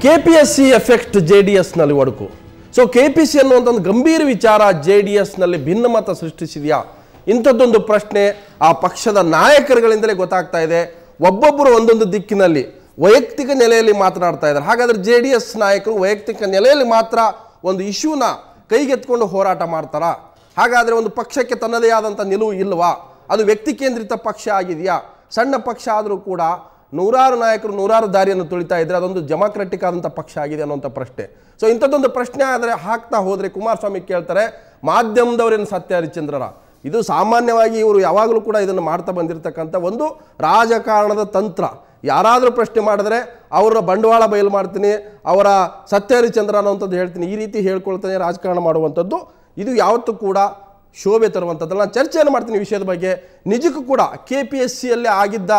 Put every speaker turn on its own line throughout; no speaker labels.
KPSC effect JDSನಲ್ಲಿ ಒಡಕು. So KPC ಅನ್ನುವಂಥ ಒಂದು ಗಂಭೀರ ವಿಚಾರ JDSನಲ್ಲಿ ಭಿನ್ನಮತ ಸೃಷ್ಟಿಸಿದೆಯಾ ಇಂಥದ್ದೊಂದು ಪ್ರಶ್ನೆ ಆ ಪಕ್ಷದ ನಾಯಕರುಗಳಿಂದಲೇ ಗೊತ್ತಾಗ್ತಾ ಇದೆ. ಒಬ್ಬೊಬ್ಬರು ಒಂದೊಂದು ದಿಕ್ಕಿನಲ್ಲಿ ವೈಯಕ್ತಿಕ ನೆಲೆಯಲ್ಲಿ ಮಾತನಾಡ್ತಾ ಇದ್ದಾರೆ. ಹಾಗಾದರೆ JDS ನಾಯಕರು ವೈಯಕ್ತಿಕ ನೆಲೆಯಲ್ಲಿ ಮಾತ್ರ ಒಂದು ಇಶ್ಯೂನ ಕೈಗೆತ್ಕೊಂಡು ಹೋರಾಟ ಮಾಡ್ತಾರಾ? ಹಾಗಾದರೆ ಒಂದು ಪಕ್ಷಕ್ಕೆ ತನ್ನದೇ ಆದಂಥ ನಿಲುವು ಇಲ್ವಾ? ಅದು ವ್ಯಕ್ತಿ ಕೇಂದ್ರಿತ ಪಕ್ಷ ಆಗಿದೆಯಾ? ಸಣ್ಣ ಪಕ್ಷ ಆದರೂ ಕೂಡ ನೂರಾರು ನಾಯಕರು ನೂರಾರು ದಾರಿಯನ್ನು ತುಳಿತಾ ಇದ್ದರೆ ಅದೊಂದು ಡೆಮಾಕ್ರೆಟಿಕ್ ಆದಂಥ ಪಕ್ಷ ಆಗಿದೆ ಅನ್ನೋಂಥ ಪ್ರಶ್ನೆ. ಸೊ ಇಂಥದ್ದೊಂದು ಪ್ರಶ್ನೆ ಆದರೆ ಹಾಕ್ತಾ ಹೋದರೆ ಕುಮಾರಸ್ವಾಮಿ ಕೇಳ್ತಾರೆ, ಮಾಧ್ಯಮದವರೇನು ಸತ್ಯ ಹರಿಶ್ಚಂದ್ರರ? ಇದು ಸಾಮಾನ್ಯವಾಗಿ ಇವರು ಯಾವಾಗಲೂ ಕೂಡ ಇದನ್ನು ಮಾಡ್ತಾ ಬಂದಿರತಕ್ಕಂಥ ಒಂದು ರಾಜಕಾರಣದ ತಂತ್ರ. ಯಾರಾದರೂ ಪ್ರಶ್ನೆ ಮಾಡಿದ್ರೆ ಅವರ ಬಂಡವಾಳ ಬಯಲು ಮಾಡ್ತೀನಿ, ಅವರ ಸತ್ಯ ಹರಿಶ್ಚಂದ್ರ ಅನ್ನೋಂಥದ್ದು ಹೇಳ್ತೀನಿ, ಈ ರೀತಿ ಹೇಳ್ಕೊಳ್ತಾನೆ ರಾಜಕಾರಣ ಮಾಡುವಂಥದ್ದು ಇದು ಯಾವತ್ತೂ ಕೂಡ ಶೋಭೆ ತರುವಂಥದ್ದಲ್ಲ. ನಾನು ಚರ್ಚೆಯನ್ನು ಮಾಡ್ತೀನಿ ವಿಷಯದ ಬಗ್ಗೆ. ನಿಜಕ್ಕೂ ಕೂಡ KPSCಯಲ್ಲಿ ಆಗಿದ್ದ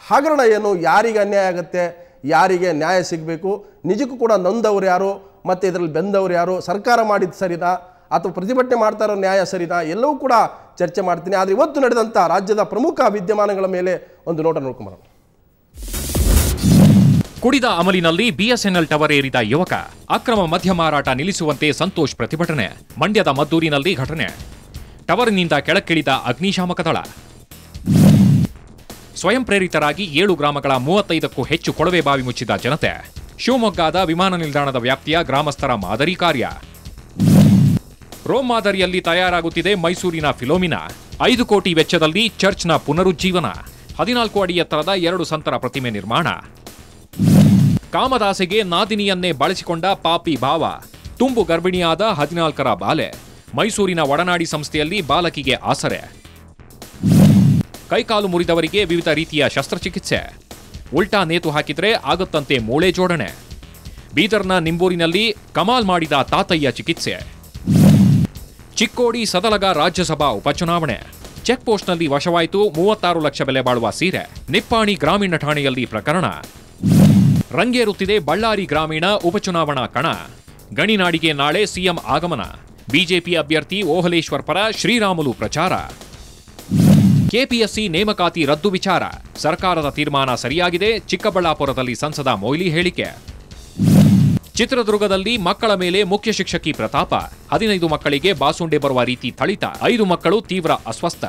ಹಗರಣ ಏನು, ಯಾರಿಗೆ ಅನ್ಯಾಯ ಆಗುತ್ತೆ, ಯಾರಿಗೆ ನ್ಯಾಯ ಸಿಗಬೇಕು, ನಿಜಕ್ಕೂ ಕೂಡ ನೊಂದವರು ಯಾರು ಮತ್ತು ಇದರಲ್ಲಿ ಬೆಂದವರು ಯಾರು, ಸರ್ಕಾರ ಮಾಡಿದ್ದು ಸರಿನಾ ಅಥವಾ ಪ್ರತಿಭಟನೆ ಮಾಡ್ತಾ ಇರೋ ನ್ಯಾಯ ಸರಿನಾ, ಎಲ್ಲವೂ ಕೂಡ ಚರ್ಚೆ ಮಾಡ್ತೀನಿ. ಆದರೆ ಇವತ್ತು ನಡೆದಂಥ ರಾಜ್ಯದ ಪ್ರಮುಖ ವಿದ್ಯಮಾನಗಳ ಮೇಲೆ ಒಂದು ನೋಟ ನೋಡ್ಕೊಂಬರೋಣ.
ಕುಡಿದ ಅಮಲಿನಲ್ಲಿ BSNL ಟವರ್ ಏರಿದ ಯುವಕ, ಅಕ್ರಮ ಮದ್ಯ ಮಾರಾಟ ನಿಲ್ಲಿಸುವಂತೆ ಸಂತೋಷ್ ಪ್ರತಿಭಟನೆ. ಮಂಡ್ಯದ ಮದ್ದೂರಿನಲ್ಲಿ ಘಟನೆ. ಟವರ್ನಿಂದ ಕೆಳಕ್ಕಿಳಿದ ಅಗ್ನಿಶಾಮಕ ದಳ. ಸ್ವಯಂ ಪ್ರೇರಿತರಾಗಿ 7 ಗ್ರಾಮಗಳ 35ಕ್ಕೂ ಹೆಚ್ಚು ಕೊಳವೆ ಬಾವಿ ಮುಚ್ಚಿದ ಜನತೆ. ಶಿವಮೊಗ್ಗದ ವಿಮಾನ ನಿಲ್ದಾಣದ ವ್ಯಾಪ್ತಿಯ ಗ್ರಾಮಸ್ಥರ ಮಾದರಿ ಕಾರ್ಯ. ರೋಮ್ ಮಾದರಿಯಲ್ಲಿ ತಯಾರಾಗುತ್ತಿದೆ ಮೈಸೂರಿನ ಫಿಲೋಮಿನಾ. 5 ಕೋಟಿ ವೆಚ್ಚದಲ್ಲಿ ಚರ್ಚ್ನ ಪುನರುಜ್ಜೀವನ. 14 ಅಡಿ ಎತ್ತರದ 2 ಸಂತರ ಪ್ರತಿಮೆ ನಿರ್ಮಾಣ. ಕಾಮದಾಸೆಗೆ ನಾದಿನಿಯನ್ನೇ ಬಳಸಿಕೊಂಡ ಪಾಪಿ ಭಾವ. ತುಂಬು ಗರ್ಭಿಣಿಯಾದ 14ರ ಬಾಲೆ. ಮೈಸೂರಿನ ಒಡನಾಡಿ ಸಂಸ್ಥೆಯಲ್ಲಿ ಬಾಲಕಿಗೆ ಆಸರೆ. ಕೈಕಾಲು ಮುರಿದವರಿಗೆ ವಿವಿಧ ರೀತಿಯ ಶಸ್ತ್ರಚಿಕಿತ್ಸೆ. ಉಲ್ಟಾ ನೇತು ಹಾಕಿದ್ರೆ ಆಗುತ್ತಂತೆ ಮೂಳೆ ಜೋಡಣೆ. ಬೀದರ್ನ ನಿಂಬೂರಿನಲ್ಲಿ ಕಮಾಲ್ ಮಾಡಿದ ತಾತಯ್ಯ ಚಿಕಿತ್ಸೆ. ಚಿಕ್ಕೋಡಿ ಸದಲಗ ರಾಜ್ಯಸಭಾ ಉಪಚುನಾವಣೆ. ಚೆಕ್ ಪೋಸ್ಟ್ನಲ್ಲಿ ವಶವಾಯಿತು 36 ಲಕ್ಷ ಬೆಲೆ ಬಾಳುವ ಸೀರೆ. ನಿಪ್ಪಾಣಿ ಗ್ರಾಮೀಣ ಠಾಣೆಯಲ್ಲಿ ಪ್ರಕರಣ. ರಂಗೇರುತ್ತಿದೆ ಬಳ್ಳಾರಿ ಗ್ರಾಮೀಣ ಉಪಚುನಾವಣಾ ಕಣ. ಗಣಿನಾಡಿಗೆ ನಾಳೆ ಸಿಎಂ ಆಗಮನ. ಬಿಜೆಪಿ ಅಭ್ಯರ್ಥಿ ಓಹಲೇಶ್ವರ್ ಪರ ಶ್ರೀರಾಮುಲು ಪ್ರಚಾರ. KPSC ನೇಮಕಾತಿ ರದ್ದು ವಿಚಾರ. ಸರ್ಕಾರದ ತೀರ್ಮಾನ ಸರಿಯಾಗಿದೆ, ಚಿಕ್ಕಬಳ್ಳಾಪುರದಲ್ಲಿ ಸಂಸದ ಮೊಯ್ಲಿ ಹೇಳಿಕೆ. ಚಿತ್ರದುರ್ಗದಲ್ಲಿ ಮಕ್ಕಳ ಮೇಲೆ ಮುಖ್ಯ ಶಿಕ್ಷಕಿ ಪ್ರತಾಪ. 15 ಮಕ್ಕಳಿಗೆ ಬಾಸುಂಡೆ ಬರುವ ರೀತಿ ಥಳಿತ. 5 ಮಕ್ಕಳು ತೀವ್ರ ಅಸ್ವಸ್ಥ.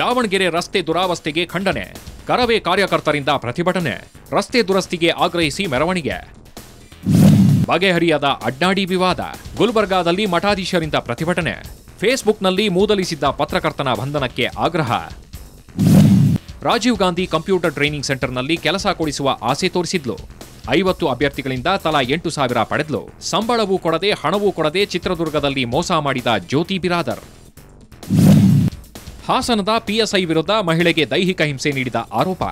ದಾವಣಗೆರೆ ರಸ್ತೆ ದುರಾವಸ್ಥೆಗೆ ಖಂಡನೆ. ಕರವೇ ಕಾರ್ಯಕರ್ತರಿಂದ ಪ್ರತಿಭಟನೆ. ರಸ್ತೆ ದುರಸ್ತಿಗೆ ಆಗ್ರಹಿಸಿ ಮೆರವಣಿಗೆ. ಬಗೆಹರಿಯದ ಅಡ್ನಾಡಿ ವಿವಾದ. ಗುಲ್ಬರ್ಗಾದಲ್ಲಿ ಮಠಾಧೀಶರಿಂದ ಪ್ರತಿಭಟನೆ. ಫೇಸ್ಬುಕ್ನಲ್ಲಿ ಮೂದಲಿಸಿದ್ದ ಪತ್ರಕರ್ತನ ಬಂಧನಕ್ಕೆ ಆಗ್ರಹ. ರಾಜೀವ್ ಗಾಂಧಿ ಕಂಪ್ಯೂಟರ್ ಟ್ರೈನಿಂಗ್ ಸೆಂಟರ್ನಲ್ಲಿ ಕೆಲಸ ಕೊಡಿಸುವ ಆಸೆ ತೋರಿಸಿದ್ಲು. 50 ಅಭ್ಯರ್ಥಿಗಳಿಂದ ತಲಾ 8,000 ಪಡೆದ್ಲು. ಸಂಬಳವೂ ಕೊಡದೆ ಹಣವೂ ಕೊಡದೆ ಚಿತ್ರದುರ್ಗದಲ್ಲಿ ಮೋಸ ಮಾಡಿದ ಜ್ಯೋತಿ ಬಿರಾದರ್. ಹಾಸನದ PSI ವಿರುದ್ಧ ಮಹಿಳೆಗೆ ದೈಹಿಕ ಹಿಂಸೆ ನೀಡಿದ ಆರೋಪ.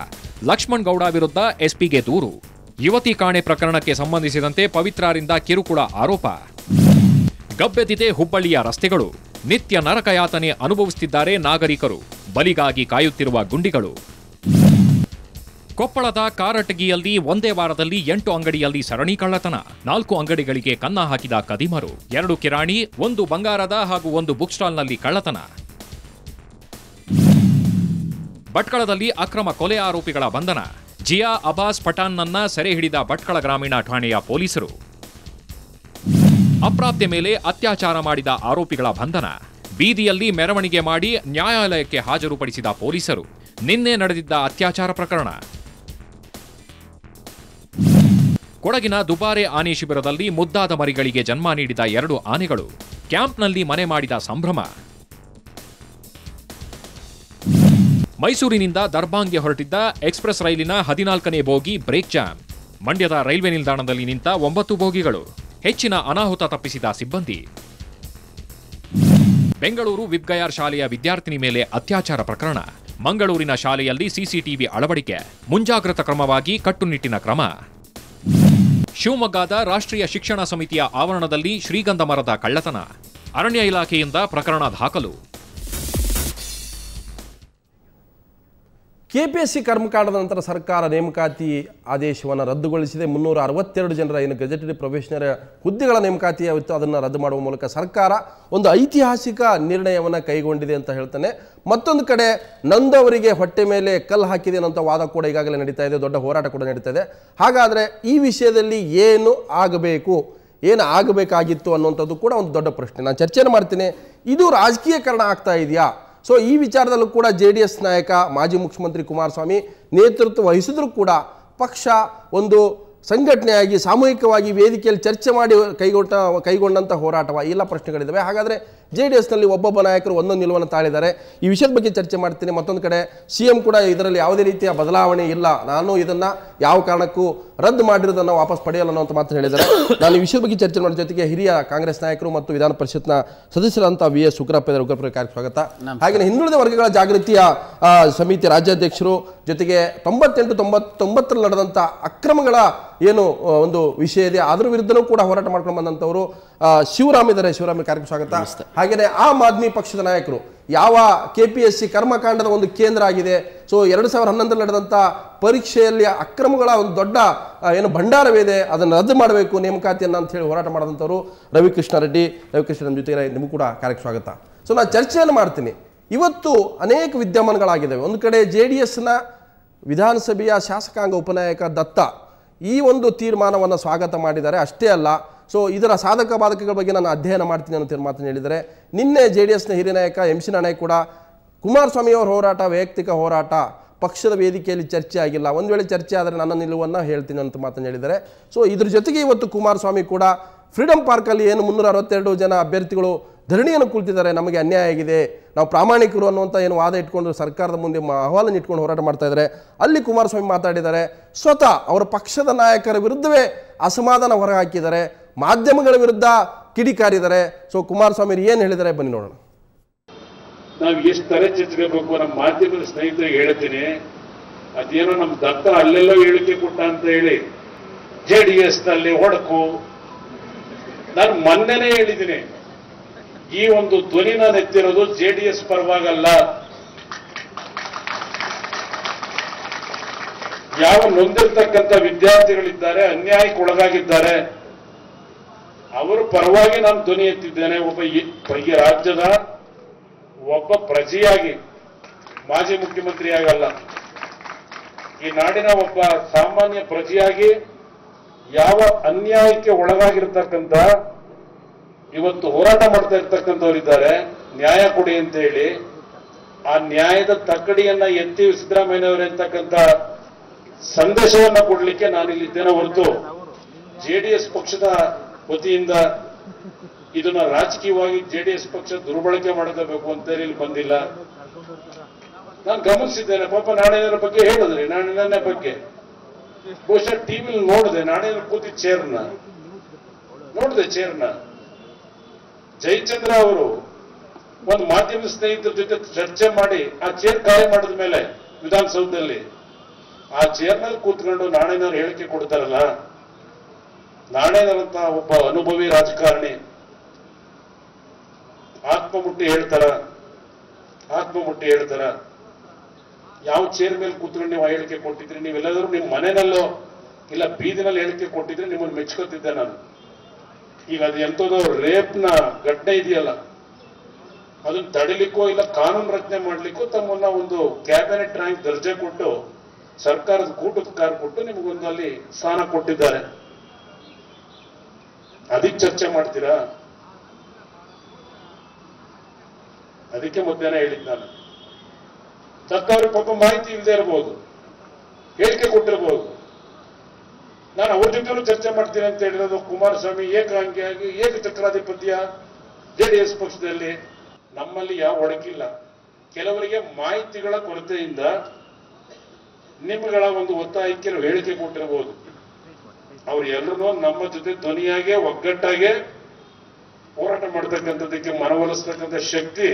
ಲಕ್ಷ್ಮಣ್ ಗೌಡ ವಿರುದ್ಧ SPಗೆ ದೂರು. ಯುವತಿ ಕಾಣೆ ಪ್ರಕರಣಕ್ಕೆ ಸಂಬಂಧಿಸಿದಂತೆ ಪವಿತ್ರಾರಿಂದ ಕಿರುಕುಳ ಆರೋಪ. ಗಬ್ಬೆದ್ದಿದೆ ಹುಬ್ಬಳ್ಳಿಯ ರಸ್ತೆಗಳು. ನಿತ್ಯ ನರಕಯಾತನೆ ಅನುಭವಿಸುತ್ತಿದ್ದಾರೆ ನಾಗರಿಕರು. ಬಲಿಗಾಗಿ ಕಾಯುತ್ತಿರುವ ಗುಂಡಿಗಳು. ಕೊಪ್ಪಳದ ಕಾರಟಗಿಯಲ್ಲಿ ಒಂದೇ ವಾರದಲ್ಲಿ 8 ಅಂಗಡಿಯಲ್ಲಿ ಸರಣಿ ಕಳ್ಳತನ. 4 ಅಂಗಡಿಗಳಿಗೆ ಕನ್ನ ಹಾಕಿದ ಕದಿಮರು. 2 ಕಿರಾಣಿ, 1 ಬಂಗಾರದ ಹಾಗೂ 1 ಬುಕ್ ಸ್ಟಾಲ್ನಲ್ಲಿ ಕಳ್ಳತನ. ಭಟ್ಕಳದಲ್ಲಿ ಅಕ್ರಮ ಕೊಲೆ ಆರೋಪಿಗಳ ಬಂಧನ. ಜಿಯಾ ಅಬ್ಬಾಸ್ ಪಠಾನ್ನನ್ನ ಸೆರೆ ಹಿಡಿದ ಭಟ್ಕಳ ಗ್ರಾಮೀಣ ಠಾಣೆಯ ಪೊಲೀಸರು. ಅಪ್ರಾಪ್ತೆ ಮೇಲೆ ಅತ್ಯಾಚಾರ ಮಾಡಿದ ಆರೋಪಿಗಳ ಬಂಧನ. ಬೀದಿಯಲ್ಲಿ ಮೆರವಣಿಗೆ ಮಾಡಿ ನ್ಯಾಯಾಲಯಕ್ಕೆ ಹಾಜರುಪಡಿಸಿದ ಪೊಲೀಸರು. ನಿನ್ನೆ ನಡೆದಿದ್ದ ಅತ್ಯಾಚಾರ ಪ್ರಕರಣ. ಕೊಡಗಿನ ದುಬಾರೆ ಆನೆ ಶಿಬಿರದಲ್ಲಿ ಮುದ್ದಾದ ಮರಿಗಳಿಗೆ ಜನ್ಮ ನೀಡಿದ 2 ಆನೆಗಳು. ಕ್ಯಾಂಪ್ನಲ್ಲಿ ಮನೆ ಮಾಡಿದ ಸಂಭ್ರಮ. ಮೈಸೂರಿನಿಂದ ದರ್ಬಾಂಗ್ಗೆ ಹೊರಟಿದ್ದ ಎಕ್ಸ್ಪ್ರೆಸ್ ರೈಲಿನ 14ನೇ ಬೋಗಿ ಬ್ರೇಕ್ ಜಾಮ್. ಮಂಡ್ಯದ ರೈಲ್ವೆ ನಿಲ್ದಾಣದಲ್ಲಿ ನಿಂತ 9 ಬೋಗಿಗಳು. ಹೆಚ್ಚಿನ ಅನಾಹುತ ತಪ್ಪಿಸಿದ ಸಿಬ್ಬಂದಿ. ಬೆಂಗಳೂರು ವಿಬ್ಗಯಾರ್ ಶಾಲೆಯ ವಿದ್ಯಾರ್ಥಿನಿ ಮೇಲೆ ಅತ್ಯಾಚಾರ ಪ್ರಕರಣ. ಮಂಗಳೂರಿನ ಶಾಲೆಯಲ್ಲಿ CCTV ಅಳವಡಿಕೆ. ಮುಂಜಾಗ್ರತಾ ಕ್ರಮವಾಗಿ ಕಟ್ಟುನಿಟ್ಟಿನ ಕ್ರಮ. ಶಿವಮೊಗ್ಗದ ರಾಷ್ಟ್ರೀಯ ಶಿಕ್ಷಣ ಸಮಿತಿಯ ಆವರಣದಲ್ಲಿ ಶ್ರೀಗಂಧ ಮರದ ಕಳ್ಳತನ. ಅರಣ್ಯ ಇಲಾಖೆಯಿಂದ ಪ್ರಕರಣ ದಾಖಲು.
KPSC ಕರ್ಮಕಾಂಡದ ನಂತರ ಸರ್ಕಾರ ನೇಮಕಾತಿ ಆದೇಶವನ್ನು ರದ್ದುಗೊಳಿಸಿದೆ. 362 ಜನರ ಏನು ಗೆಜೆಟೆಡ್ ಪ್ರೊಫೆಷನರ್ ಹುದ್ದೆಗಳ ನೇಮಕಾತಿಯಾಗಿತ್ತು ಅದನ್ನು ರದ್ದು ಮಾಡುವ ಮೂಲಕ ಸರ್ಕಾರ ಒಂದು ಐತಿಹಾಸಿಕ ನಿರ್ಣಯವನ್ನು ಕೈಗೊಂಡಿದೆ ಅಂತ ಹೇಳ್ತಾನೆ. ಮತ್ತೊಂದು ಕಡೆ ನಂದವರಿಗೆ ಹೊಟ್ಟೆ ಮೇಲೆ ಕಲ್ಲು ಹಾಕಿದೆ ಅನ್ನೋ ವಾದ ಕೂಡ ಈಗಾಗಲೇ ನಡೀತಾ ಇದೆ, ದೊಡ್ಡ ಹೋರಾಟ ಕೂಡ ನಡೀತಾ ಇದೆ. ಹಾಗಾದರೆ ಈ ವಿಷಯದಲ್ಲಿ ಏನು ಆಗಬೇಕಾಗಿತ್ತು ಅನ್ನುವಂಥದ್ದು ಕೂಡ ಒಂದು ದೊಡ್ಡ ಪ್ರಶ್ನೆ. ನಾನು ಚರ್ಚೆಯನ್ನು ಮಾಡ್ತೀನಿ. ಇದು ರಾಜಕೀಯಕರಣ ಆಗ್ತಾ ಇದೆಯಾ? ಸೊ ಈ ವಿಚಾರದಲ್ಲೂ ಕೂಡ JDS ನಾಯಕ ಮಾಜಿ ಮುಖ್ಯಮಂತ್ರಿ ಕುಮಾರಸ್ವಾಮಿ ನೇತೃತ್ವ ವಹಿಸಿದ್ರು ಕೂಡ ಪಕ್ಷ ಒಂದು ಸಂಘಟನೆಯಾಗಿ ಸಾಮೂಹಿಕವಾಗಿ ವೇದಿಕೆಯಲ್ಲಿ ಚರ್ಚೆ ಮಾಡಿ ಕೈಗೊಂಡಂಥ ಹೋರಾಟವ ಎಲ್ಲ ಪ್ರಶ್ನೆಗಳಿದ್ದಾವೆ. ಹಾಗಾದರೆ JDSನಲ್ಲಿ ಒಬ್ಬೊಬ್ಬ ನಾಯಕರು ಒಂದೊಂದು ನಿಲುವನ್ನು ತಾಳಿದ್ದಾರೆ. ಈ ವಿಷಯದ ಬಗ್ಗೆ ಚರ್ಚೆ ಮಾಡ್ತೀನಿ. ಮತ್ತೊಂದು ಕಡೆ CM ಕೂಡ ಇದರಲ್ಲಿ ಯಾವುದೇ ರೀತಿಯ ಬದಲಾವಣೆ ಇಲ್ಲ, ನಾನು ಇದನ್ನು ಯಾವ ಕಾರಣಕ್ಕೂ ರದ್ದು ಮಾಡಿರೋದನ್ನು ವಾಪಸ್ ಪಡೆಯಲ್ಲ ಅನ್ನೋ ಮಾತನ್ನು ಹೇಳಿದ್ದಾರೆ. ನಾನು ಈ ವಿಷಯದ ಬಗ್ಗೆ ಚರ್ಚೆ ಮಾಡೋ ಜೊತೆಗೆ ಹಿರಿಯ ಕಾಂಗ್ರೆಸ್ ನಾಯಕರು ಮತ್ತು ವಿಧಾನ ಪರಿಷತ್ನ ಸದಸ್ಯರಂತ VS ಉಗ್ರಪ್ಪ ಕಾರ್ಯಕ್ರಮಕ್ಕೆ ಸ್ವಾಗತ. ಹಾಗೆಯೇ ಹಿಂದುಳಿದ ವರ್ಗಗಳ ಜಾಗೃತಿಯ ಸಮಿತಿ ರಾಜ್ಯಾಧ್ಯಕ್ಷರು, ಜೊತೆಗೆ 98-99 ನಡೆದಂಥ ಅಕ್ರಮಗಳ ಏನು ಒಂದು ವಿಷಯ ಇದೆ ಅದರ ವಿರುದ್ಧನೂ ಕೂಡ ಹೋರಾಟ ಮಾಡ್ಕೊಂಡು ಬಂದಂಥವರು ಶಿವರಾಮ್ ಇದ್ದಾರೆ. ಶಿವರಾಮ್ ಕಾರ್ಯಕ್ರಮ ಸ್ವಾಗತ. ಹಾಗೆಯೇ ಆಮ್ ಆದ್ಮಿ ಪಕ್ಷದ ನಾಯಕರು, ಯಾವ KPSC ಕರ್ಮಕಾಂಡದ ಒಂದು ಕೇಂದ್ರ ಆಗಿದೆ. ಸೊ 2011 ನಡೆದಂಥ ಪರೀಕ್ಷೆಯಲ್ಲಿ ಅಕ್ರಮಗಳ ಒಂದು ದೊಡ್ಡ ಏನು ಭಂಡಾರವಿದೆ, ಅದನ್ನು ರದ್ದು ಮಾಡಬೇಕು ನೇಮಕಾತಿಯನ್ನು ಅಂತ ಹೇಳಿ ಹೋರಾಟ ಮಾಡಿದಂಥವರು ರವಿಕೃಷ್ಣ ರೆಡ್ಡಿ. ರವಿಕೃಷ್ಣ ನಮ್ಮ ಜೊತೆ ನಿಮಗೂ ಕೂಡ ಕಾರ್ಯಕ್ರಮ ಸ್ವಾಗತ. ಸೊ ನಾನು ಚರ್ಚೆಯನ್ನು ಮಾಡ್ತೀನಿ. ಇವತ್ತು ಅನೇಕ ವಿದ್ಯಮಾನಗಳಾಗಿದ್ದಾವೆ. ಒಂದು ಕಡೆ JDSನ ವಿಧಾನಸಭೆಯ ಶಾಸಕಾಂಗ ಉಪನಾಯಕ ದತ್ತ ಈ ಒಂದು ತೀರ್ಮಾನವನ್ನು ಸ್ವಾಗತ ಮಾಡಿದ್ದಾರೆ. ಅಷ್ಟೇ ಅಲ್ಲ, ಸೊ ಇದರ ಸಾಧಕ ಬಾಧಕಗಳ ಬಗ್ಗೆ ನಾನು ಅಧ್ಯಯನ ಮಾಡ್ತೀನಿ ಅನ್ನೋ ಮಾತನ್ನು ಹೇಳಿದರೆ. ನಿನ್ನೆ JDSನ ಹಿರಿಯ ನಾಯಕ MC ನಾಣಯ್ಯ ಕೂಡ ಕುಮಾರಸ್ವಾಮಿಯವರ ಹೋರಾಟ ವೈಯಕ್ತಿಕ ಹೋರಾಟ, ಪಕ್ಷದ ವೇದಿಕೆಯಲ್ಲಿ ಚರ್ಚೆ ಆಗಿಲ್ಲ, ಒಂದು ವೇಳೆ ಚರ್ಚೆ ಆದರೆ ನನ್ನ ನಿಲುವನ್ನು ಹೇಳ್ತೀನಿ ಅಂತ ಮಾತನ್ನು ಹೇಳಿದ್ದಾರೆ. ಸೊ ಇದ್ರ ಜೊತೆಗೆ ಇವತ್ತು ಕುಮಾರಸ್ವಾಮಿ ಕೂಡ ಫ್ರೀಡಂ ಪಾರ್ಕಲ್ಲಿ ಏನು 362 ಜನ ಅಭ್ಯರ್ಥಿಗಳು ಧರಣಿಯನ್ನು ಕುಳಿತಿದ್ದಾರೆ, ನಮಗೆ ಅನ್ಯಾಯ ಆಗಿದೆ, ನಾವು ಪ್ರಾಮಾಣಿಕರು ಅನ್ನುವಂಥ ಏನು ವಾದ ಇಟ್ಕೊಂಡು ಸರ್ಕಾರದ ಮುಂದೆ ಅಹವಾಲನ್ನು ಇಟ್ಕೊಂಡು ಹೋರಾಟ ಮಾಡ್ತಾ ಇದ್ದಾರೆ. ಅಲ್ಲಿ ಕುಮಾರಸ್ವಾಮಿ ಮಾತಾಡಿದ್ದಾರೆ. ಸ್ವತಃ ಅವರ ಪಕ್ಷದ ನಾಯಕರ ವಿರುದ್ಧವೇ ಅಸಮಾಧಾನ ಹೊರಹಾಕಿದ್ದಾರೆ, ಮಾಧ್ಯಮಗಳ ವಿರುದ್ಧ ಕಿಡಿಕಾರಿದ್ದಾರೆ. ಸೊ ಕುಮಾರಸ್ವಾಮಿ ಏನು ಹೇಳಿದ್ದಾರೆ ಬನ್ನಿ ನೋಡೋಣ.
ನಾವು ಎಷ್ಟು ತಲೆ ಚರ್ಚಿಸಬೇಕು, ನಮ್ಮ ಮಾಧ್ಯಮದ ಸ್ನೇಹಿತರಿಗೆ ಹೇಳ್ತೀನಿ, ಅದೇನೋ ನಮ್ಮ ದತ್ತ ಅಲ್ಲೆಲ್ಲೋ ಹೇಳಿಕೆ ಕೊಟ್ಟ ಅಂತ ಹೇಳಿ JDSನಲ್ಲಿ ಹೊಡಕು. ನಾನು ಮೊನ್ನೆನೇ ಹೇಳಿದ್ದೀನಿ, ಈ ಒಂದು ಧ್ವನಿ ನಾನು ಎತ್ತಿರೋದು JDS ಪರವಾಗಲ್ಲ. ಯಾವ ನೊಂದಿರ್ತಕ್ಕಂಥ ವಿದ್ಯಾರ್ಥಿಗಳಿದ್ದಾರೆ, ಅನ್ಯಾಯಕ್ಕೆ ಒಳಗಾಗಿದ್ದಾರೆ, ಅವರ ಪರವಾಗಿ ನಾನು ಧ್ವನಿ ಎತ್ತಿದ್ದೇನೆ. ಈ ರಾಜ್ಯದ ಒಬ್ಬ ಪ್ರಜೆಯಾಗಿ, ಮಾಜಿ ಮುಖ್ಯಮಂತ್ರಿ ಆಗಲ್ಲ, ಈ ನಾಡಿನ ಒಬ್ಬ ಸಾಮಾನ್ಯ ಪ್ರಜೆಯಾಗಿ ಯಾವ ಅನ್ಯಾಯಕ್ಕೆ ಒಳಗಾಗಿರ್ತಕ್ಕಂಥ ಇವತ್ತು ಹೋರಾಟ ಮಾಡ್ತಾ ಇರ್ತಕ್ಕಂಥವರಿದ್ದಾರೆ, ನ್ಯಾಯ ಕೊಡಿ ಅಂತ ಹೇಳಿ ಆ ನ್ಯಾಯದ ತಕ್ಕಡಿಯನ್ನ ಎತ್ತಿ ಸಿದ್ದರಾಮಯ್ಯನವರು ಅಂತಕ್ಕಂಥ ಸಂದೇಶವನ್ನ ಕೊಡ್ಲಿಕ್ಕೆ ನಾನಿಲ್ಲಿದ್ದೇನೆ ಹೊರತು JDS ಪಕ್ಷದ ವತಿಯಿಂದ ಇದನ್ನ ರಾಜಕೀಯವಾಗಿ JDS ಪಕ್ಷ ದುರ್ಬಳಕೆ ಮಾಡಬೇಕು ಅಂತ ಇಲ್ಲಿ ಬಂದಿಲ್ಲ. ನಾನು ಗಮನಿಸಿದ್ದೇನೆ, ಪಾಪ ನಾಡಿನ ಬಗ್ಗೆ ಹೇಳಿದ್ರಿ, ನಾಡಿನ ಬಗ್ಗೆ ಬಹುಶಃ ಟಿವಿಲಿ ನೋಡಿದೆ, ನಾಡಿನ ಕೂತಿ ಚೇರ್ನ ನೋಡಿದೆ. ಜಯಚಂದ್ರ ಅವರು ಒಂದು ಮಾಧ್ಯಮ ಸ್ನೇಹಿತರ ಜೊತೆ ಚರ್ಚೆ ಮಾಡಿ ಆ ಚೇರ್ ಖಾಲಿ ಮಾಡಿದ ಮೇಲೆ ವಿಧಾನಸೌಧದಲ್ಲಿ ಆ ಚೇರ್ನಲ್ಲಿ ಕೂತ್ಕೊಂಡು ನಾಣೇನವರು ಹೇಳಿಕೆ ಕೊಡ್ತಾರಲ್ಲ, ನಾಣೇನವರಂತ ಒಬ್ಬ ಅನುಭವಿ ರಾಜಕಾರಣಿ ಆತ್ಮಮುಟ್ಟಿ ಹೇಳ್ತಾರ. ಯಾವ ಚೇರ್ ಮೇಲೆ ಕೂತ್ಕೊಂಡು ನೀವು ಹೇಳಿಕೆ ಕೊಟ್ಟಿದ್ರಿ, ನೀವೆಲ್ಲರೂ ನಿಮ್ಮ ಮನೆಯಲ್ಲೋ ಇಲ್ಲ ಬೀದಿನಲ್ಲಿ ಹೇಳಿಕೆ ಕೊಟ್ಟಿದ್ರೆ ನಿಮ್ಮನ್ನು ಮೆಚ್ಕೋತಿದ್ದೆ ನಾನು. ಈಗ ಅದು ಎಂಥದೋ ರೇಪ್ನ ಘಟನೆ ಇದೆಯಲ್ಲ, ಅದನ್ನ ತಡಿಲಿಕ್ಕೋ ಇಲ್ಲ ಕಾನೂನು ರಚನೆ ಮಾಡ್ಲಿಕ್ಕೋ ತಮ್ಮನ್ನ ಒಂದು ಕ್ಯಾಬಿನೆಟ್ ರ್ಯಾಂಕ್ ದರ್ಜೆ ಕೊಟ್ಟು ಸರ್ಕಾರದ ಕೂಟದ ಕಾರ್ ಕೊಟ್ಟು ನಿಮಗೊಂದು ಅಲ್ಲಿ ಸ್ಥಾನ ಕೊಟ್ಟಿದ್ದಾರೆ. ಅದಕ್ಕೆ ಚರ್ಚೆ ಮಾಡ್ತೀರಾ? ಅದಕ್ಕೆ ಮಧ್ಯಾಹ್ನ ಹೇಳಿದ್ ನಾನು, ದತ್ತವ್ರ ಪಾಪ ಮಾಹಿತಿ ಇಲ್ಲದೆ ಇರಬಹುದು, ಹೇಳಿಕೆ ಕೊಟ್ಟಿರಬಹುದು. ನಾನು ಅವ್ರ ಜೊತೆನೂ ಚರ್ಚೆ ಮಾಡ್ತೀನಿ ಅಂತ ಹೇಳಿರೋದು. ಕುಮಾರಸ್ವಾಮಿ ಏಕಾಂಗಿಯಾಗಿ ಚಕ್ರಾಧಿಪತ್ಯ JDS ಪಕ್ಷದಲ್ಲಿ ನಮ್ಮಲ್ಲಿ ಯಾವ ಒಡಕಿಲ್ಲ. ಕೆಲವರಿಗೆ ಮಾಹಿತಿಗಳ ಕೊರತೆಯಿಂದ ನಿಮ್ಮಗಳ ಒಂದು ಒತ್ತಾಯಕ್ಕೆ ಹೇಳಿಕೆ ಕೊಟ್ಟಿರಬಹುದು. ಅವ್ರು ಎಲ್ಲರೂ ನಮ್ಮ ಜೊತೆ ಧ್ವನಿಯಾಗೆ ಒಗ್ಗಟ್ಟಾಗೆ ಹೋರಾಟ ಮಾಡ್ತಕ್ಕಂಥದ್ದಕ್ಕೆ ಮನವೊಲಿಸ್ತಕ್ಕಂಥ ಶಕ್ತಿ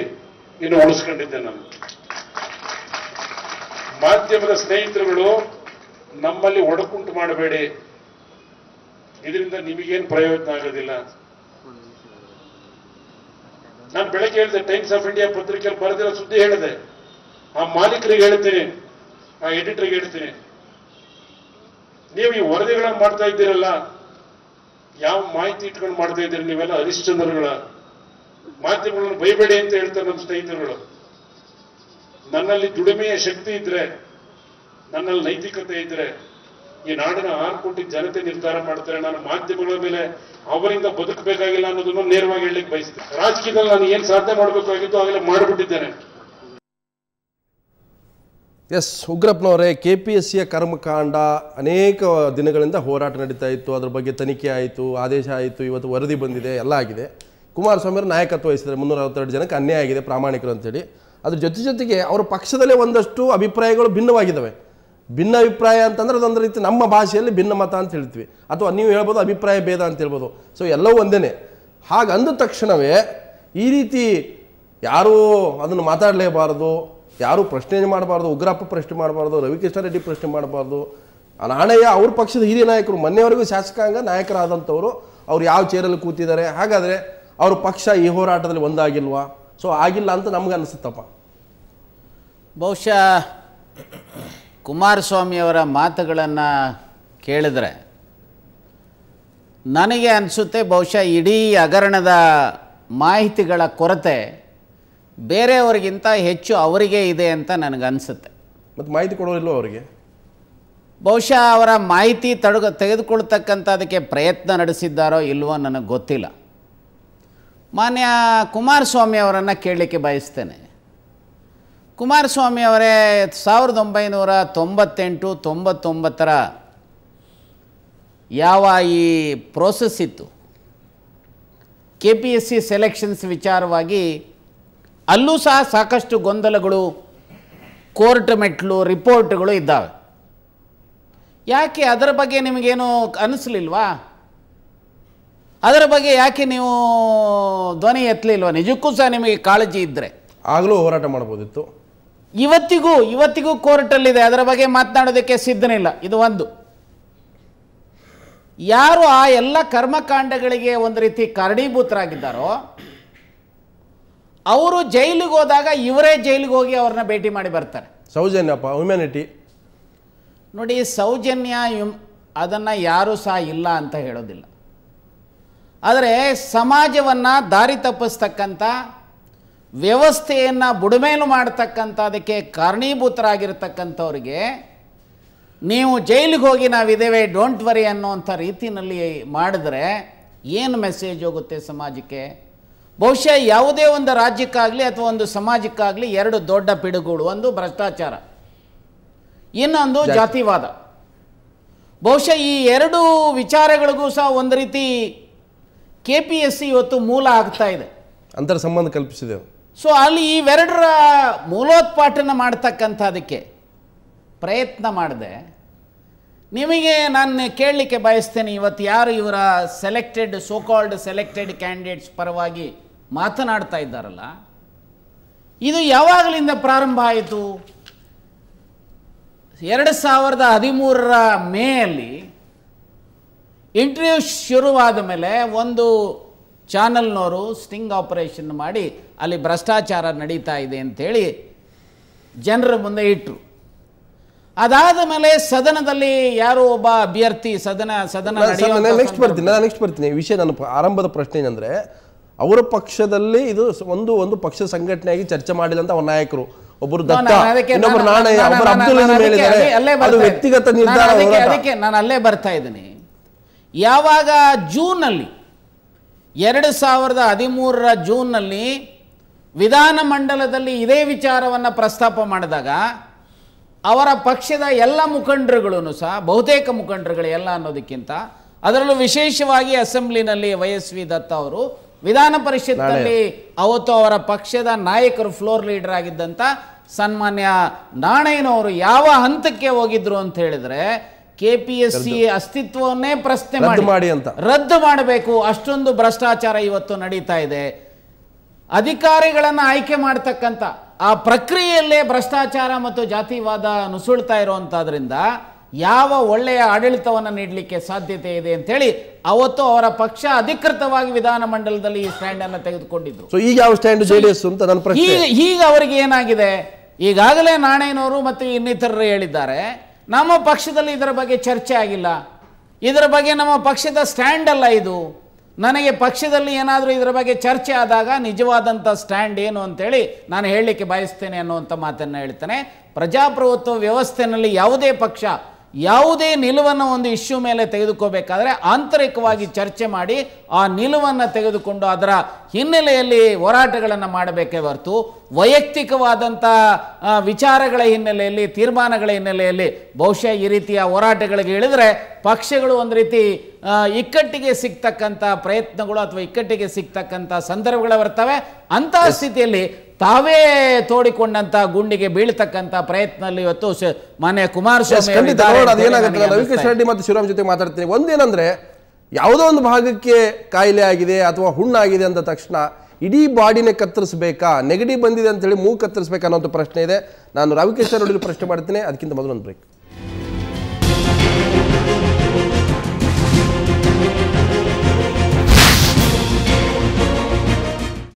ಇನ್ನು ಉಳಿಸ್ಕೊಂಡಿದ್ದೆ ನಾನು. ಮಾಧ್ಯಮದ ಸ್ನೇಹಿತರುಗಳು ನಮ್ಮಲ್ಲಿ ಒಡಕುಂಟು ಮಾಡಬೇಡಿ, ಇದರಿಂದ ನಿಮಗೇನು ಪ್ರಯೋಜನ ಆಗೋದಿಲ್ಲ. ನಾನು ಬೆಳಗ್ಗೆ ಹೇಳಿದೆ, ಟೈಮ್ಸ್ ಆಫ್ ಇಂಡಿಯಾ ಪತ್ರಿಕೆಯಲ್ಲಿ ಬರೆದಿರೋ ಸುದ್ದಿ ಹೇಳಿದೆ. ಆ ಮಾಲೀಕರಿಗೆ ಹೇಳ್ತೀನಿ, ಆ ಎಡಿಟರ್ಗೆ ಹೇಳ್ತೀನಿ, ನೀವು ಈ ವರದಿಗಳನ್ನ ಮಾಡ್ತಾ ಇದ್ದೀರಲ್ಲ, ಯಾವ ಮಾಹಿತಿ ಇಟ್ಕೊಂಡು ಮಾಡ್ತಾ ಇದ್ದೀರಿ ನೀವೆಲ್ಲ ಹರಿಶ್ಚಂದ್ರಗಳ ಮಾಧ್ಯಮಗಳನ್ನು ಬೈಬೇಡಿ ಅಂತ ಹೇಳ್ತಾರೆ ನಮ್ಮ ಸ್ನೇಹಿತರುಗಳು. ನನ್ನಲ್ಲಿ ದುಡಿಮೆಯ ಶಕ್ತಿ ಇದ್ರೆ, ನನ್ನಲ್ಲಿ ನೈತಿಕತೆ ಇದ್ರೆ ಈ ನಾಡಿನ 6 ಕೋಟಿ ಜನತೆ ನಿರ್ಧಾರ ಮಾಡ್ತಾರೆ. ನಾನು ಮಾಧ್ಯಮಗಳ ಮೇಲೆ ಅವರಿಂದ ಬದುಕಬೇಕಾಗಿಲ್ಲ ಅನ್ನೋದನ್ನು ನೇರವಾಗಿ ಹೇಳಲಿಕ್ಕೆ ಬಯಸ್ತೇನೆ. ರಾಜಕೀಯದಲ್ಲಿ ನಾನು ಏನ್ ಸಾಧನೆ ಮಾಡಬೇಕಾಗಿತ್ತು ಆಗಲೇ ಮಾಡಿಬಿಟ್ಟಿದ್ದೇನೆ.
ಎಸ್, ಉಗ್ರಪ್ಪನವರೇ, KPSCಯ ಕರ್ಮಕಾಂಡ ಅನೇಕ ದಿನಗಳಿಂದ ಹೋರಾಟ ನಡೀತಾ ಇತ್ತು. ಅದ್ರ ಬಗ್ಗೆ ತನಿಖೆ ಆಯಿತು, ಆದೇಶ ಆಯಿತು, ಇವತ್ತು ವರದಿ ಬಂದಿದೆ, ಎಲ್ಲ ಆಗಿದೆ. ಕುಮಾರಸ್ವಾಮಿ ಅವರು ನಾಯಕತ್ವ ವಹಿಸಿದ್ದಾರೆ. 362 ಜನಕ್ಕೆ ಅನ್ಯಾಯ ಆಗಿದೆ, ಪ್ರಾಮಾಣಿಕರು ಅಂತೇಳಿ. ಅದ್ರ ಜೊತೆಗೆ ಅವರ ಪಕ್ಷದಲ್ಲೇ ಒಂದಷ್ಟು ಅಭಿಪ್ರಾಯಗಳು ಭಿನ್ನವಾಗಿದ್ದಾವೆ. ಭಿನ್ನ ಅಭಿಪ್ರಾಯ ಅಂತಂದ್ರೆ ಅದೊಂದು ರೀತಿ ನಮ್ಮ ಭಾಷೆಯಲ್ಲಿ ಭಿನ್ನ ಮತ ಅಂತ ಹೇಳ್ತೀವಿ, ಅಥವಾ ನೀವು ಹೇಳ್ಬೋದು ಅಭಿಪ್ರಾಯ ಭೇದ ಅಂತ ಹೇಳ್ಬೋದು. ಸೊ ಎಲ್ಲವೂ ಒಂದೇ. ಹಾಗಂದ ತಕ್ಷಣವೇ ಈ ರೀತಿ ಯಾರೂ ಅದನ್ನು ಮಾತಾಡಲೇಬಾರದು, ಯಾರೂ ಪ್ರಶ್ನೆ ಮಾಡಬಾರ್ದು. ಉಗ್ರಪ್ಪ ಪ್ರಶ್ನೆ ಮಾಡಬಾರ್ದು, ರವಿಕೃಷ್ಣ ರೆಡ್ಡಿ ಪ್ರಶ್ನೆ ಮಾಡಬಾರ್ದು. ನಾಣಯ್ಯ ಅವ್ರ ಪಕ್ಷದ ಹಿರಿಯ ನಾಯಕರು, ಮೊನ್ನೆವರೆಗೂ ಶಾಸಕಾಂಗ ನಾಯಕರಾದಂಥವರು, ಅವ್ರು ಯಾವ ಚೇರಲ್ಲಿ ಕೂತಿದ್ದಾರೆ. ಹಾಗಾದರೆ ಅವ್ರ ಪಕ್ಷ ಈ ಹೋರಾಟದಲ್ಲಿ ಒಂದಾಗಿಲ್ವಾ? ಸೊ ಆಗಿಲ್ಲ ಅಂತ ನಮ್ಗೆ ಅನಿಸುತ್ತಪ್ಪ.
ಬಹುಶಃ ಕುಮಾರಸ್ವಾಮಿಯವರ ಮಾತುಗಳನ್ನು ಕೇಳಿದ್ರೆ ನನಗೆ ಅನಿಸುತ್ತೆ, ಬಹುಶಃ ಇಡೀ ಹಗರಣದ ಮಾಹಿತಿಗಳ ಕೊರತೆ ಬೇರೆಯವರಿಗಿಂತ ಹೆಚ್ಚು ಅವರಿಗೆ ಇದೆ ಅಂತ ನನಗನ್ಸುತ್ತೆ.
ಮತ್ತು ಮಾಹಿತಿ ಕೊಡೋರಿಲ್ವ ಅವರಿಗೆ?
ಬಹುಶಃ ಅವರ ಮಾಹಿತಿ ತೆಗೆದುಕೊಳ್ತಕ್ಕಂಥದಕ್ಕೆ ಪ್ರಯತ್ನ ನಡೆಸಿದ್ದಾರೋ ಇಲ್ವೋ ನನಗೆ ಗೊತ್ತಿಲ್ಲ. ಮಾನ್ಯ ಕುಮಾರಸ್ವಾಮಿ ಅವರನ್ನು ಕೇಳಲಿಕ್ಕೆ ಬಯಸ್ತೇನೆ. ಕುಮಾರಸ್ವಾಮಿ ಅವರೇ, 1998-99 ಯಾವ ಈ ಪ್ರೋಸೆಸ್ ಇತ್ತು, KPSC ಸೆಲೆಕ್ಷನ್ಸ್ ವಿಚಾರವಾಗಿ ಅಲ್ಲೂ ಸಹ ಸಾಕಷ್ಟು ಗೊಂದಲಗಳು, ಕೋರ್ಟ್ ಮೆಟ್ಲು, ರಿಪೋರ್ಟ್ಗಳು ಇದ್ದಾವೆ. ಯಾಕೆ ಅದರ ಬಗ್ಗೆ ನಿಮಗೇನು ಅನಿಸ್ಲಿಲ್ವಾ? ಅದರ ಬಗ್ಗೆ ಯಾಕೆ ನೀವು ಧ್ವನಿ ಎತ್ತಲಿಲ್ವಾ? ನಿಜಕ್ಕೂ ಸಹ ನಿಮಗೆ ಕಾಳಜಿ ಇದ್ದರೆ
ಆಗಲೂ ಹೋರಾಟ ಮಾಡ್ಬೋದಿತ್ತು.
ಇವತ್ತಿಗೂ ಕೋರ್ಟಲ್ಲಿದೆ, ಅದರ ಬಗ್ಗೆ ಮಾತನಾಡೋದಕ್ಕೆ ಸಿದ್ಧನಿಲ್ಲ. ಇದು ಒಂದು. ಯಾರು ಆ ಎಲ್ಲ ಕರ್ಮಕಾಂಡಗಳಿಗೆ ಒಂದು ರೀತಿ ಕಾರಣೀಭೂತರಾಗಿದ್ದಾರೋ ಅವರು ಜೈಲಿಗೆ ಹೋದಾಗ ಇವರೇ ಜೈಲಿಗೆ ಹೋಗಿ ಅವ್ರನ್ನ ಭೇಟಿ ಮಾಡಿ ಬರ್ತಾರೆ.
ಸೌಜನ್ಯಪ್ಪ, ಹ್ಯುಮ್ಯಾನಿಟಿ
ನೋಡಿ, ಸೌಜನ್ಯ ಅದನ್ನು ಯಾರೂ ಸಹ ಇಲ್ಲ ಅಂತ ಹೇಳೋದಿಲ್ಲ. ಆದರೆ ಸಮಾಜವನ್ನು ದಾರಿ ತಪ್ಪಿಸ್ತಕ್ಕಂಥ, ವ್ಯವಸ್ಥೆಯನ್ನು ಬುಡಮೇಲು ಮಾಡ್ತಕ್ಕಂಥದಕ್ಕೆ ಕಾರಣೀಭೂತರಾಗಿರ್ತಕ್ಕಂಥವ್ರಿಗೆ ನೀವು ಜೈಲಿಗೆ ಹೋಗಿ ನಾವಿದ್ದೇವೆ, ಡೋಂಟ್ ವರಿ ಅನ್ನೋಂಥ ರೀತಿಯಲ್ಲಿ ಮಾಡಿದ್ರೆ ಏನು ಮೆಸೇಜ್ ಹೋಗುತ್ತೆ ಸಮಾಜಕ್ಕೆ? ಬಹುಶಃ ಯಾವುದೇ ಒಂದು ರಾಜ್ಯಕ್ಕಾಗಲಿ ಅಥವಾ ಒಂದು ಸಮಾಜಕ್ಕಾಗಲಿ 2 ದೊಡ್ಡ ಪಿಡುಗುಗಳು, ಒಂದು ಭ್ರಷ್ಟಾಚಾರ, ಇನ್ನೊಂದು ಜಾತಿವಾದ. ಬಹುಶಃ ಈ 2 ವಿಚಾರಗಳಿಗೂ ಸಹ ಒಂದು ರೀತಿ KPSC ಇವತ್ತು ಮೂಲ ಆಗ್ತಾ ಇದೆ,
ಅಂತರ ಸಂಬಂಧ ಕಲ್ಪಿಸಿದೆ.
ಸೊ ಅಲ್ಲಿ ಇವೆರಡರ ಮೂಲೋತ್ಪಾಟನ ಮಾಡ್ತಕ್ಕಂಥದಕ್ಕೆ ಪ್ರಯತ್ನ ಮಾಡಿದೆ. ನಿಮಗೆ ನಾನು ಕೇಳಲಿಕ್ಕೆ ಬಯಸ್ತೇನೆ, ಇವತ್ತು ಯಾರು ಇವರ ಸೋಕಾಲ್ಡ್ ಸೆಲೆಕ್ಟೆಡ್ ಕ್ಯಾಂಡಿಡೇಟ್ಸ್ ಪರವಾಗಿ ಮಾತನಾಡ್ತಾ ಇದ್ದಾರಲ್ಲ, ಇದು ಯಾವಾಗಲಿಂದ ಪ್ರಾರಂಭ ಆಯಿತು? 2013 ಮೇಯಲ್ಲಿ ಇಂಟರ್ವ್ಯೂ ಶುರುವಾದ ಮೇಲೆ ಒಂದು ಚಾನಲ್ನವರು ಸ್ಟಿಂಗ್ ಆಪರೇಷನ್ ಮಾಡಿ ಅಲ್ಲಿ ಭ್ರಷ್ಟಾಚಾರ ನಡೀತಾ ಇದೆ ಅಂಥೇಳಿ ಜನರ ಮುಂದೆ ಇಟ್ಟರು. ಅದಾದ ಮೇಲೆ ಸದನದಲ್ಲಿ ಯಾರೋ ಒಬ್ಬ ಅಭ್ಯರ್ಥಿ
ನೆಕ್ಸ್ಟ್ ಬರ್ತೀನಿ ವಿಷಯ. ನನ್ನ ಆರಂಭದ ಪ್ರಶ್ನೆ ಏನಂದ್ರೆ, ಅವರ ಪಕ್ಷದಲ್ಲಿ ಇದು ಒಂದು ಪಕ್ಷ ಸಂಘಟನೆಯಾಗಿ ಚರ್ಚೆ ಮಾಡಿಲ್ಲ ಅಂತ ಅವರ ನಾಯಕರು, ಒಬ್ಬರು ದತ್ತ, ಇನ್ನೊಬ್ಬರು ನಾಣಯ್ಯ, ಒಬ್ಬರು ಅಬ್ದುಲ್ ಹೇಳಿದ್ದಾರೆ, ಅದು ವ್ಯಕ್ತಿಗತ ನಿರ್ಧಾರ.
ಅದಕ್ಕೆ ನಾನು ಅಲ್ಲೇ ಬರ್ತಾ ಇದ್ದೀನಿ. ಯಾವಾಗ ಜೂನ್ನಲ್ಲಿ 2013 ಜೂನ್ನಲ್ಲಿ ವಿಧಾನಮಂಡಲದಲ್ಲಿ ಇದೇ ವಿಚಾರವನ್ನು ಪ್ರಸ್ತಾಪ ಮಾಡಿದಾಗ ಅವರ ಪಕ್ಷದ ಎಲ್ಲ ಮುಖಂಡರುಗಳು ಸಹ, ಬಹುತೇಕ ಮುಖಂಡರುಗಳು ಎಲ್ಲ ಅನ್ನೋದಕ್ಕಿಂತ ಅದರಲ್ಲೂ ವಿಶೇಷವಾಗಿ ಅಸೆಂಬ್ಲಿನಲ್ಲಿ YSV ದತ್ತ ಅವರು, ವಿಧಾನ ಪರಿಷತ್ನಲ್ಲಿ ಅವತ್ತು ಅವರ ಪಕ್ಷದ ನಾಯಕರು, ಫ್ಲೋರ್ ಲೀಡರ್ ಆಗಿದ್ದಂಥ ಸನ್ಮಾನ್ಯ ನಾಣಯ್ಯನವರು ಯಾವ ಹಂತಕ್ಕೆ ಹೋಗಿದ್ರು ಅಂತ ಹೇಳಿದ್ರೆ, KPSC ಅಸ್ತಿತ್ವವನ್ನೇ ಪ್ರಶ್ನೆ ಮಾಡಿ ರದ್ದು ಮಾಡಬೇಕು, ಅಷ್ಟೊಂದು ಭ್ರಷ್ಟಾಚಾರ ಇವತ್ತು ನಡೀತಾ ಇದೆ. ಅಧಿಕಾರಿಗಳನ್ನು ಆಯ್ಕೆ ಮಾಡ್ತಕ್ಕಂಥ ಆ ಪ್ರಕ್ರಿಯೆಯಲ್ಲೇ ಭ್ರಷ್ಟಾಚಾರ ಮತ್ತು ಜಾತಿವಾದ ನುಸುಳ್ತಾ ಇರುವಂತದ್ರಿಂದ ಯಾವ ಒಳ್ಳೆಯ ಆಡಳಿತವನ್ನು ನೀಡಲಿಕ್ಕೆ ಸಾಧ್ಯತೆ ಇದೆ ಅಂತ ಹೇಳಿ ಅವತ್ತು ಅವರ ಪಕ್ಷ ಅಧಿಕೃತವಾಗಿ ವಿಧಾನಮಂಡಲದಲ್ಲಿ ಈ ಸ್ಟ್ಯಾಂಡ್ ಅನ್ನು ತೆಗೆದುಕೊಂಡಿದ್ರು.
ಈಗ ಯಾವ ಸ್ಟ್ಯಾಂಡ್? JDS ಅಂತ ನನ್ನ ಪ್ರಶ್ನೆ.
ಈಗ ಅವರಿಗೆ ಏನಾಗಿದೆ, ಈಗಾಗಲೇ ನಾಣಯ್ಯನವರು ಮತ್ತು ಇನ್ನಿತರರು ಹೇಳಿದ್ದಾರೆ, ನಮ್ಮ ಪಕ್ಷದಲ್ಲಿ ಇದರ ಬಗ್ಗೆ ಚರ್ಚೆ ಆಗಿಲ್ಲ, ಇದರ ಬಗ್ಗೆ ನಮ್ಮ ಪಕ್ಷದ ಸ್ಟ್ಯಾಂಡ್ ಅಲ್ಲ ಇದು. ನನಗೆ ಪಕ್ಷದಲ್ಲಿ ಏನಾದರೂ ಇದರ ಬಗ್ಗೆ ಚರ್ಚೆ ಆದಾಗ ನಿಜವಾದಂಥ ಸ್ಟ್ಯಾಂಡ್ ಏನು ಅಂತೇಳಿ ನಾನು ಹೇಳಲಿಕ್ಕೆ ಬಯಸ್ತೇನೆ ಅನ್ನುವಂಥ ಮಾತನ್ನು ಹೇಳ್ತೇನೆ. ಪ್ರಜಾಪ್ರಭುತ್ವ ವ್ಯವಸ್ಥೆಯಲ್ಲಿ ಯಾವುದೇ ಪಕ್ಷ ಯಾವುದೇ ನಿಲುವನ್ನು ಒಂದು ಇಶ್ಯೂ ಮೇಲೆ ತೆಗೆದುಕೋಬೇಕಾದ್ರೆ ಆಂತರಿಕವಾಗಿ ಚರ್ಚೆ ಮಾಡಿ ಆ ನಿಲುವನ್ನು ತೆಗೆದುಕೊಂಡು ಅದರ ಹಿನ್ನೆಲೆಯಲ್ಲಿ ಹೋರಾಟಗಳನ್ನು ಮಾಡಬೇಕೇ ಹೊರತು ವೈಯಕ್ತಿಕವಾದಂಥ ವಿಚಾರಗಳ ಹಿನ್ನೆಲೆಯಲ್ಲಿ, ತೀರ್ಮಾನಗಳ ಹಿನ್ನೆಲೆಯಲ್ಲಿ ಬಹುಶಃ ಈ ರೀತಿಯ ಹೋರಾಟಗಳಿಗೆ ಇಳಿದ್ರೆ ಪಕ್ಷಗಳು ಒಂದು ರೀತಿ ಇಕ್ಕಟ್ಟಿಗೆ ಸಿಗ್ತಕ್ಕಂಥ ಪ್ರಯತ್ನಗಳು ಅಥವಾ ಇಕ್ಕಟ್ಟಿಗೆ ಸಿಗ್ತಕ್ಕಂಥ ಸಂದರ್ಭಗಳು ಬರ್ತವೆ. ಅಂತಹ ಸ್ಥಿತಿಯಲ್ಲಿ ತಾವೇ ತೋಡಿಕೊಂಡಂತ ಗುಂಡಿಗೆ ಬೀಳ್ತಕ್ಕಂಥ ಪ್ರಯತ್ನದಲ್ಲಿ ಇವತ್ತು ಮಾನ್ಯ ಕುಮಾರಸ್ವಾಮಿ
ರವಿಕೃಷ್ಣ ರೆಡ್ಡಿ ಮತ್ತು ಶಿವರಾಮ್ ಜೊತೆ ಮಾತಾಡ್ತೀನಿ. ಒಂದೇನಂದ್ರೆ ಯಾವುದೋ ಒಂದು ಭಾಗಕ್ಕೆ ಕಾಯಿಲೆ ಆಗಿದೆ ಅಥವಾ ಹುಣ್ಣಾಗಿದೆ ಅಂದ ತಕ್ಷಣ ಇಡೀ ಬಾಡಿನೇ ಕತ್ತರಿಸಬೇಕಾ, ನೆಗಡಿ ಬಂದಿದೆ ಅಂತ ಹೇಳಿ ಮೂಗು ಕತ್ತರಿಸಬೇಕಾ ಅನ್ನೋ ಪ್ರಶ್ನೆ ಇದೆ. ನಾನು ರವಿಕೃಷ್ಣ ರೆಡ್ಡಿ ಪ್ರಶ್ನೆ ಮಾಡ್ತೀನಿ, ಅದಕ್ಕಿಂತ ಮೊದಲು ಒಂದು ಬ್ರೇಕ್.